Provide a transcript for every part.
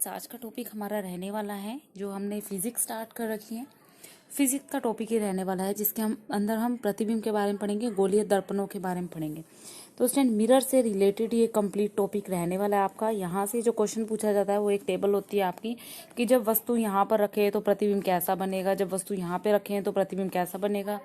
Students, आज का topic हमारा रहने वाला है, जो हमने फिजिक्स स्टार्ट कर रखी है। फिजिक्स का टॉपिक ही रहने वाला है, जिसके अंदर हम प्रतिबिंब के बारे में पढ़ेंगे, गोलीय दर्पणों के बारे में पढ़ेंगे। तो स्टूडेंट, मिरर से रिलेटेड ये कंप्लीट टॉपिक रहने वाला है आपका। यहाँ से जो क्वेश्चन पूछा जाता है वो एक टेबल होती है आपकी, कि जब वस्तु यहाँ पर रखे तो प्रतिबिंब कैसा बनेगा, जब वस्तु यहाँ पे रखें तो प्रतिबिंब कैसा बनेगा,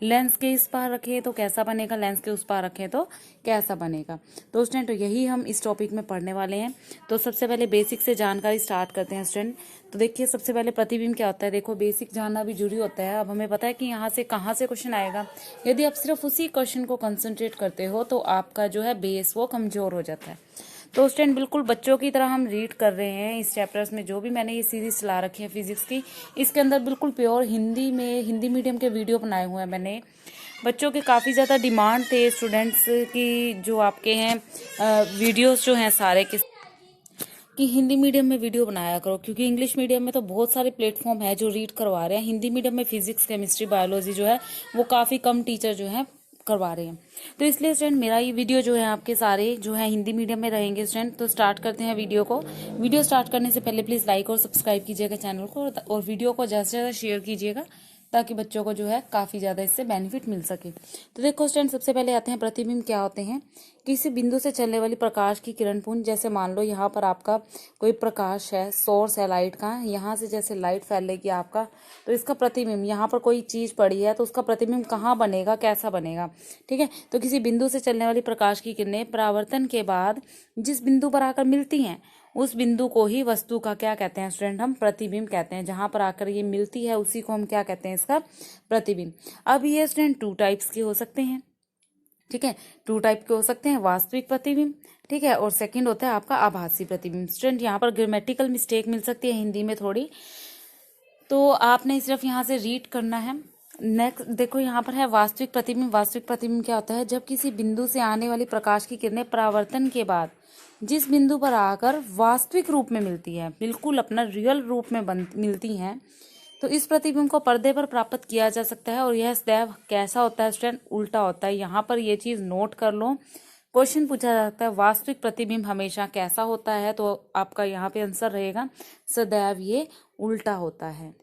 लेंस के इस पार रखें तो कैसा बनेगा, लेंस के उस पार रखें तो कैसा बनेगा। तो स्टूडेंट, यही हम इस टॉपिक में पढ़ने वाले हैं। तो सबसे पहले बेसिक से जानकारी स्टार्ट करते हैं स्टूडेंट। तो देखिए, सबसे पहले प्रतिबिंब क्या होता है। देखो, बेसिक जानना भी जरूरी होता है। अब हमें पता है कि यहाँ से कहाँ से क्वेश्चन आएगा। यदि आप सिर्फ उसी क्वेश्चन को कंसंट्रेट करते हो तो आपका जो है बेस वो कमजोर हो जाता है। तो स्टूडेंट, बिल्कुल बच्चों की तरह हम रीड कर रहे हैं इस चैप्टर्स में। जो भी मैंने ये सीरीज चला रखी है फिजिक्स की, इसके अंदर बिल्कुल प्योर हिंदी में, हिंदी मीडियम के वीडियो बनाए हुए हैं मैंने। बच्चों के काफ़ी ज़्यादा डिमांड थे स्टूडेंट्स की, जो आपके हैं वीडियोस जो हैं सारे कि हिंदी मीडियम में वीडियो बनाया करो, क्योंकि इंग्लिश मीडियम में तो बहुत सारे प्लेटफॉर्म है जो रीड करवा रहे हैं। हिंदी मीडियम में फिजिक्स, केमिस्ट्री, बायोलॉजी जो है वो काफ़ी कम टीचर जो है करवा रहे हैं। तो इसलिए स्टूडेंट, मेरा ये वीडियो जो है आपके सारे जो है हिंदी मीडियम में रहेंगे स्टूडेंट। तो स्टार्ट करते हैं वीडियो को। वीडियो स्टार्ट करने से पहले प्लीज़ लाइक और सब्सक्राइब कीजिएगा चैनल को, और वीडियो को ज़्यादा से ज़्यादा शेयर कीजिएगा, ताकि बच्चों को जो है काफ़ी ज़्यादा इससे बेनिफिट मिल सके। तो देखो स्टूडेंट, सबसे पहले आते हैं प्रतिबिंब क्या होते हैं। किसी बिंदु से चलने वाली प्रकाश की किरण पुंज, जैसे मान लो यहाँ पर आपका कोई प्रकाश है, सोर्स है लाइट का, यहाँ से जैसे लाइट फैलेगी आपका, तो इसका प्रतिबिंब, यहाँ पर कोई चीज़ पड़ी है तो उसका प्रतिबिंब कहाँ बनेगा, कैसा बनेगा। ठीक है, तो किसी बिंदु से चलने वाली प्रकाश की किरणें परावर्तन के बाद जिस बिंदु पर आकर मिलती हैं, उस बिंदु को ही वस्तु का क्या कहते हैं स्टूडेंट, हम प्रतिबिंब कहते हैं। जहां पर आकर ये मिलती है उसी को हम क्या कहते हैं, इसका प्रतिबिंब। अब ये स्टूडेंट टू टाइप्स के हो सकते हैं। ठीक है, टू टाइप के हो सकते हैं, वास्तविक प्रतिबिंब, ठीक है, और सेकंड होता है आपका आभासी प्रतिबिंब। स्टूडेंट, यहाँ पर ग्रामेटिकल मिस्टेक मिल सकती है हिंदी में थोड़ी, तो आपने सिर्फ यहाँ से रीड करना है। नेक्स्ट देखो, यहाँ पर है वास्तविक प्रतिबिंब। वास्तविक प्रतिबिंब क्या होता है, जब किसी बिंदु से आने वाली प्रकाश की किरणें परावर्तन के बाद जिस बिंदु पर आकर वास्तविक रूप में मिलती है, बिल्कुल अपना रियल रूप में मिलती हैं, तो इस प्रतिबिंब को पर्दे पर प्राप्त किया जा सकता है। और यह सदैव कैसा होता है स्टूडेंट, उल्टा होता है। यहाँ पर ये चीज नोट कर लो, क्वेश्चन पूछा जाता है वास्तविक प्रतिबिंब हमेशा कैसा होता है, तो आपका यहाँ पे आंसर रहेगा सदैव ये उल्टा होता है।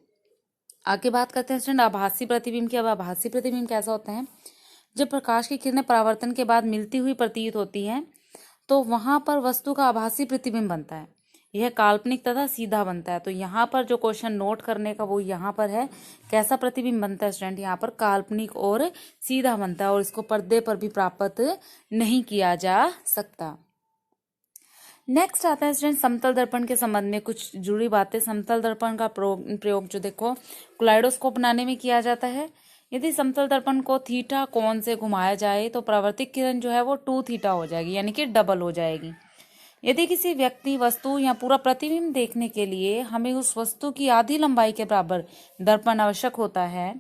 आगे बात करते हैं स्टूडेंट आभासी प्रतिबिंब की। अब आभासी प्रतिबिंब कैसा होता है, जब प्रकाश की किरणें परावर्तन के बाद मिलती हुई प्रतीत होती हैं, तो वहां पर वस्तु का आभासी प्रतिबिंब बनता है। यह काल्पनिक तथा सीधा बनता है। तो यहाँ पर जो क्वेश्चन नोट करने का वो यहाँ पर है, कैसा प्रतिबिंब बनता है स्टूडेंट, यहाँ पर काल्पनिक और सीधा बनता है, और इसको पर्दे पर भी प्राप्त नहीं किया जा सकता। नेक्स्ट आता है स्टूडेंट समतल दर्पण के संबंध में कुछ जरूरी बातें। समतल दर्पण का प्रयोग जो देखो क्लाइडोस्कोप बनाने में किया जाता है। यदि समतल दर्पण को थीटा कोण से घुमाया जाए तो परावर्तित किरण जो है वो 2 थीटा हो जाएगी, यानी कि डबल हो जाएगी। यदि किसी व्यक्ति, वस्तु या पूरा प्रतिबिंब देखने के लिए हमें उस वस्तु की आधी लंबाई के बराबर दर्पण आवश्यक होता है,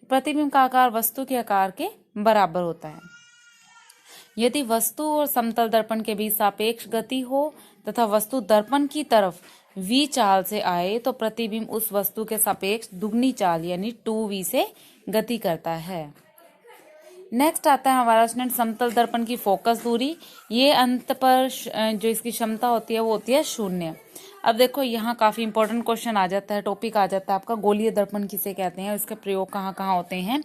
प्रतिबिंब का आकार वस्तु के आकार के बराबर होता है। यदि वस्तु और समतल दर्पण के बीच सापेक्ष गति हो तथा वस्तु दर्पण की तरफ v चाल से आए, तो प्रतिबिंब उस वस्तु के सापेक्ष दुगनी चाल यानी 2v से गति करता है। नेक्स्ट आता है हमारा स्टूडेंट समतल दर्पण की फोकस दूरी। ये अंत पर जो इसकी क्षमता होती है वो होती है 0। अब देखो, यहाँ काफी इंपॉर्टेंट क्वेश्चन आ जाता है, टॉपिक आ जाता है आपका, गोलीय दर्पण किसे कहते हैं, इसके प्रयोग कहाँ कहाँ होते हैं।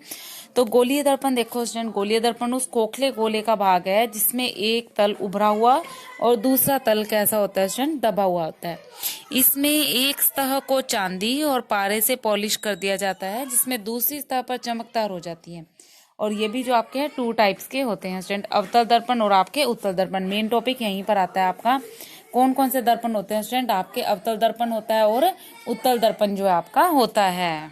तो गोलीय दर्पण देखो स्टूडेंट, गोलीय दर्पण उस खोखले गोले का भाग है जिसमें एक तल उभरा हुआ और दूसरा तल कैसा होता है स्टूडेंट, दबा हुआ होता है। इसमें एक सतह को चांदी और पारे से पॉलिश कर दिया जाता है, जिसमें दूसरी सतह पर चमकदार हो जाती है। और ये भी जो आपके हैं 2 टाइप्स के होते हैं स्टूडेंट, अवतल दर्पण और आपके उत्तल दर्पण। मेन टॉपिक यहीं पर आता है आपका। कौन कौन से दर्पण होते हैं स्टूडेंट, आपके अवतल दर्पण होता है और उत्तल दर्पण जो है आपका होता है।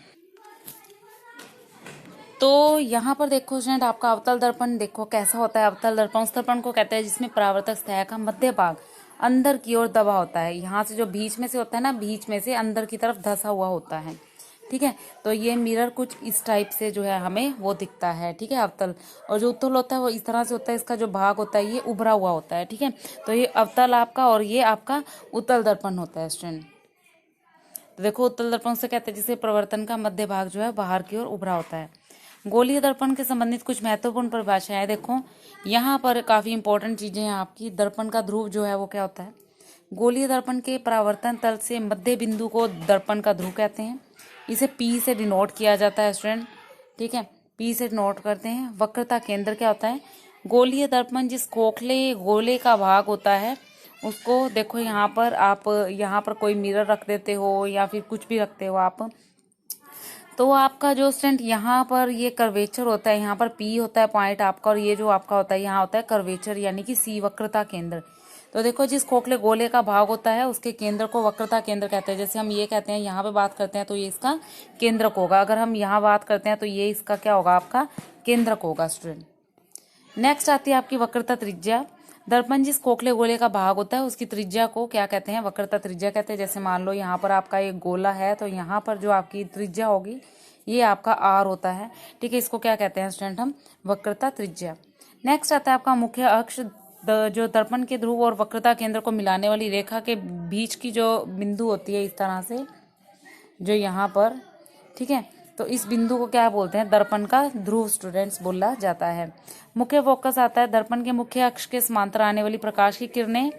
तो यहाँ पर देखो स्टूडेंट, आपका अवतल दर्पण देखो कैसा होता है। अवतल दर्पण उस दर्पण को कहते हैं जिसमें परावर्तक सतह का मध्य भाग अंदर की ओर दबा होता है। यहाँ से जो बीच में से होता है ना, बीच में से अंदर की तरफ धंसा हुआ होता है। ठीक है, तो ये मिरर कुछ इस टाइप से जो है हमें वो दिखता है। ठीक है, अवतल। और जो उत्तल होता है वो इस तरह से होता है, इसका जो भाग होता है ये उभरा हुआ होता है। ठीक है, तो ये अवतल आपका और ये आपका उत्तल दर्पण होता है स्टूडेंट। तो देखो, उत्तल दर्पण से कहते हैं जिसे प्रवर्तन का मध्य भाग जो है बाहर की ओर उभरा होता है। गोलीय दर्पण के संबंधित कुछ महत्वपूर्ण परिभाषाएं देखो, यहाँ पर काफी इंपॉर्टेंट चीजें हैं आपकी। दर्पण का ध्रुव जो है वो क्या होता है, गोलीय दर्पण के परावर्तन तल से मध्य बिंदु को दर्पण का ध्रुव कहते हैं। इसे P से डिनोट किया जाता है स्टूडेंट, ठीक है, P से डिनोट करते हैं। वक्रता केंद्र क्या होता है? गोलीय दर्पण जिस खोखले गोले का भाग होता है उसको, देखो यहाँ पर आप यहाँ पर कोई मिरर रख देते हो या फिर कुछ भी रखते हो आप, तो आपका जो स्टूडेंट यहाँ पर ये कर्वेचर होता है, यहाँ पर P होता है पॉइंट आपका, और ये जो आपका होता है यहाँ होता है कर्वेचर यानी कि C वक्रता केंद्र। तो देखो जिस खोखले गोले का भाग होता है उसके केंद्र को वक्रता केंद्र कहते हैं। जैसे हम ये कहते हैं यहाँ पे बात करते हैं तो ये इसका केंद्रक होगा, अगर हम यहाँ बात करते हैं तो ये इसका क्या होगा? आपका केंद्रक होगा स्टूडेंट। नेक्स्ट आती है आपकी वक्रता त्रिज्या। दर्पण जिस खोखले गोले का भाग होता है उसकी त्रिज्या को क्या कहते हैं? वक्रता त्रिज्या कहते हैं। जैसे मान लो यहाँ पर आपका एक गोला है तो यहाँ पर जो आपकी त्रिज्या होगी ये आपका आर होता है, ठीक है, इसको क्या कहते हैं स्टूडेंट? हम वक्रता त्रिज्या। नेक्स्ट आता है आपका मुख्य अक्ष। जो दर्पण के ध्रुव और वक्रता केंद्र को मिलाने वाली रेखा के बीच की जो बिंदु होती है इस तरह से, जो यहाँ पर, ठीक है, तो इस बिंदु को क्या बोलते हैं? दर्पण का ध्रुव स्टूडेंट्स बोला जाता है। मुख्य फोकस आता है दर्पण के मुख्य अक्ष के समांतर आने वाली प्रकाश की किरणें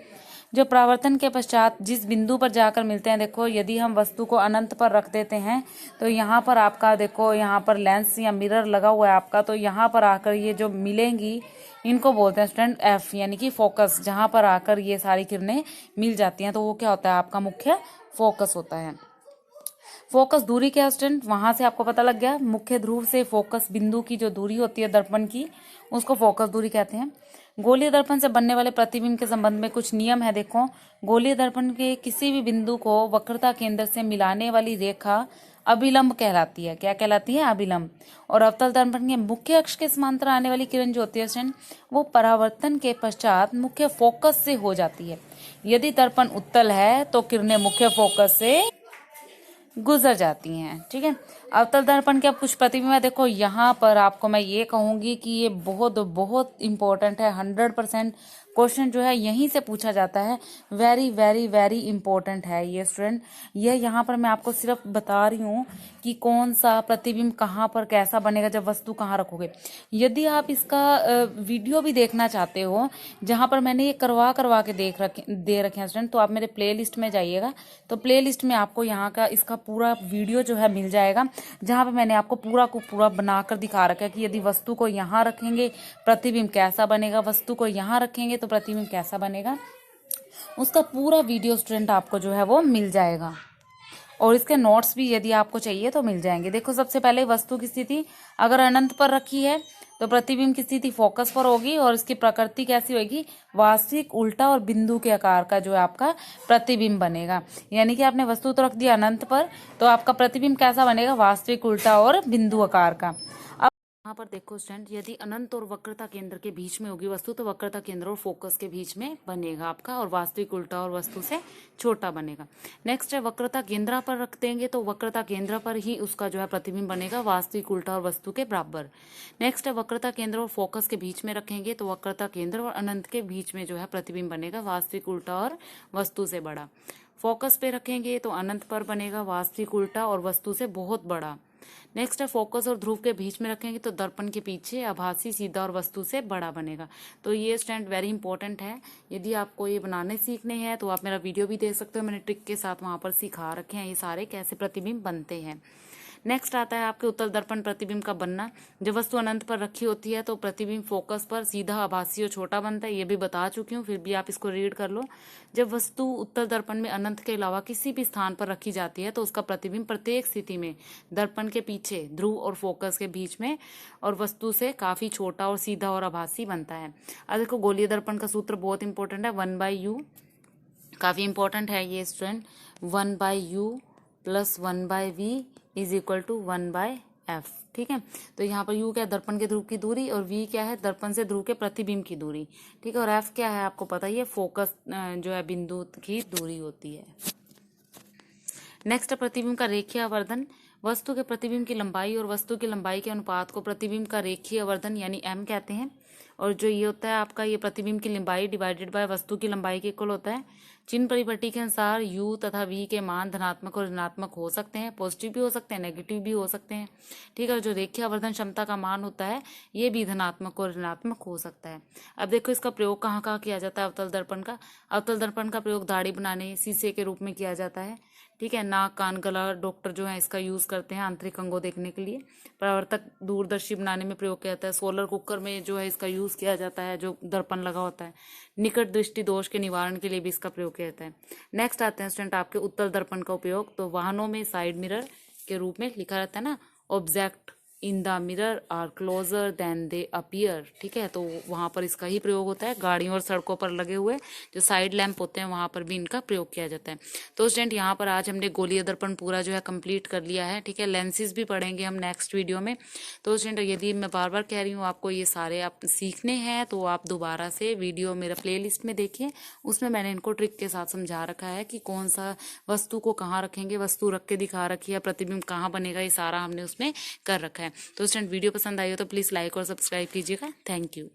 जो परावर्तन के पश्चात जिस बिंदु पर जाकर मिलते हैं। देखो यदि हम वस्तु को अनंत पर रख देते हैं तो यहाँ पर आपका देखो यहाँ पर लेंस या मिरर लगा हुआ है आपका, तो यहाँ पर आकर ये जो मिलेंगी इनको बोलते हैं स्टूडेंट एफ यानी कि फोकस, जहाँ पर आकर ये सारी किरणें मिल जाती हैं तो वो क्या होता है? आपका मुख्य फोकस होता है। फोकस दूरी क्या है स्टूडेंट? वहां से आपको पता लग गया, मुख्य ध्रुव से फोकस बिंदु की जो दूरी होती है दर्पण की उसको फोकस दूरी कहते हैं। गोलीय दर्पण से बनने वाले प्रतिबिंब के संबंध में कुछ नियम है। देखो गोलीय दर्पण के किसी भी बिंदु को वक्रता केंद्र से मिलाने वाली रेखा अभिलंब कहलाती है। क्या कहलाती है? अभिलंब। और अवतल दर्पण के मुख्य अक्ष के समांतर आने वाली किरण जो होती है स्टूडेंट वो परावर्तन के पश्चात मुख्य फोकस से हो जाती है। यदि दर्पण उत्तल है तो किरणें मुख्य फोकस से गुजर जाती हैं, ठीक है। अवतल दर्पण के अब कुछ प्रतिबिंब है। देखो यहाँ पर आपको मैं ये कहूंगी कि ये बहुत बहुत इंपॉर्टेंट है। 100% क्वेश्चन जो है यहीं से पूछा जाता है। वेरी वेरी वेरी इंपॉर्टेंट है ये स्टूडेंट। ये यहाँ पर मैं आपको सिर्फ बता रही हूँ कि कौन सा प्रतिबिंब कहाँ पर कैसा बनेगा, जब वस्तु कहाँ रखोगे। यदि आप इसका वीडियो भी देखना चाहते हो जहाँ पर मैंने ये करवा करवा के दे रखे हैं स्टूडेंट, तो आप मेरे प्ले लिस्ट में जाइएगा, तो प्ले लिस्ट में आपको यहाँ का इसका पूरा वीडियो जो है मिल जाएगा, जहाँ पे मैंने आपको पूरा को पूरा बनाकर दिखा रखा है कि यदि वस्तु को यहाँ रखेंगे प्रतिबिंब कैसा बनेगा, वस्तु को यहाँ रखेंगे तो प्रतिबिंब कैसा बनेगा। उसका पूरा वीडियो स्टूडेंट आपको जो है वो मिल जाएगा, और इसके नोट्स भी यदि आपको चाहिए तो मिल जाएंगे। देखो सबसे पहले वस्तु की स्थिति अगर अनंत पर रखी है तो प्रतिबिंब की स्थिति फोकस पर होगी, और इसकी प्रकृति कैसी होगी? वास्तविक, उल्टा और बिंदु के आकार का जो है आपका प्रतिबिंब बनेगा। यानी कि आपने वस्तु तो रख दिया अनंत पर, तो आपका प्रतिबिंब कैसा बनेगा? वास्तविक, उल्टा और बिंदु आकार का। यहाँ पर देखो स्टूडेंट, यदि अनंत और वक्रता केंद्र के बीच में होगी वस्तु तो वक्रता केंद्र और फोकस के बीच में बनेगा आपका, और वास्तविक उल्टा और वस्तु से छोटा बनेगा। नेक्स्ट है वक्रता केंद्र पर रख देंगे तो वक्रता केंद्र पर ही उसका जो है प्रतिबिंब बनेगा, वास्तविक, उल्टा और वस्तु के बराबर। नेक्स्ट है वक्रता केंद्र और फोकस के बीच में रखेंगे तो वक्रता केंद्र और अनंत के बीच में जो है प्रतिबिंब बनेगा, वास्तविक, उल्टा और वस्तु से बड़ा। फोकस पे रखेंगे तो अनंत पर बनेगा, वास्तविक, उल्टा और वस्तु से बहुत बड़ा। नेक्स्ट है फोकस और ध्रुव के बीच में रखेंगे तो दर्पण के पीछे आभासी, सीधा और वस्तु से बड़ा बनेगा। तो ये स्टूडेंट वेरी इंपॉर्टेंट है। यदि आपको ये बनाने सीखने हैं तो आप मेरा वीडियो भी देख सकते हो, मैंने ट्रिक के साथ वहां पर सिखा रखे हैं ये सारे कैसे प्रतिबिंब बनते हैं। नेक्स्ट आता है आपके उत्तल दर्पण प्रतिबिंब का बनना। जब वस्तु अनंत पर रखी होती है तो प्रतिबिंब फोकस पर सीधा, आभासी और छोटा बनता है, ये भी बता चुकी हूँ, फिर भी आप इसको रीड कर लो। जब वस्तु उत्तल दर्पण में अनंत के अलावा किसी भी स्थान पर रखी जाती है तो उसका प्रतिबिंब प्रत्येक स्थिति में दर्पण के पीछे, ध्रुव और फोकस के बीच में और वस्तु से काफी छोटा और सीधा और आभासी बनता है। अब देखो गोलीय दर्पण का सूत्र बहुत इंपॉर्टेंट है, 1/u, काफी इंपॉर्टेंट है ये student. 1/u + 1/v is equal to 1/f, ठीक है। तो यहाँ पर u क्या है? दर्पण के ध्रुव की दूरी, और v क्या है? दर्पण से ध्रुव के प्रतिबिंब की दूरी, ठीक है। और f क्या है? आपको पता ही है, फोकस जो है बिंदु की दूरी होती है। नेक्स्ट प्रतिबिंब का रेखीय आवर्धन। वस्तु के प्रतिबिंब की लंबाई और वस्तु की लंबाई के अनुपात को प्रतिबिंब का रेखीय आवर्धन यानी m कहते हैं। और जो ये होता है आपका, ये प्रतिबिंब की लंबाई डिवाइडेड बाय वस्तु की लंबाई के इक्वल होता है। चिन्ह परिपट्टी के अनुसार u तथा v के मान धनात्मक और ऋणात्मक हो सकते हैं, पॉजिटिव भी हो सकते हैं, नेगेटिव भी हो सकते हैं। ठीक है, जो रेखीय आवर्धन क्षमता का मान होता है ये भी धनात्मक और ऋणात्मक हो सकता है। अब देखो इसका प्रयोग कहाँ कहाँ किया जाता है अवतल दर्पण का। अवतल दर्पण का प्रयोग दाढ़ी बनाने, शीशे के रूप में किया जाता है। ठीक है, नाक कान गला डॉक्टर जो है इसका यूज करते हैं आंतरिक अंगों देखने के लिए। परावर्तक दूरदर्शी बनाने में प्रयोग किया जाता है। सोलर कुकर में जो है इसका यूज किया जाता है, जो दर्पण लगा होता है। निकट दृष्टि दोष के निवारण के लिए भी इसका प्रयोग किया जाता है। नेक्स्ट आते हैं स्टूडेंट आपके उत्तल दर्पण का उपयोग। तो वाहनों में साइड मिरर के रूप में लिखा रहता है ना, object in the mirror are closer than they appear. ठीक है, तो वहाँ पर इसका ही प्रयोग होता है। गाड़ियों और सड़कों पर लगे हुए जो साइड लैंप होते हैं वहाँ पर भी इनका प्रयोग किया जाता है। तो स्टूडेंट यहाँ पर आज हमने गोलीय दर्पण पूरा जो है कंप्लीट कर लिया है। ठीक है, लेंसेज भी पढ़ेंगे हम नेक्स्ट वीडियो में। तो स्टूडेंट यदि मैं बार बार कह रही हूँ आपको ये सारे आप सीखने हैं तो आप दोबारा से वीडियो मेरा प्ले लिस्ट में देखिए, उसमें मैंने इनको ट्रिक के साथ समझा रखा है कि कौन सा वस्तु को कहाँ रखेंगे, वस्तु रख के दिखा रखी है, प्रतिबिंब कहाँ बनेगा, ये सारा हमने उसमें कर रखा है। तो स्टूडेंट वीडियो पसंद आई हो तो प्लीज़ लाइक और सब्सक्राइब कीजिएगा। Thank you.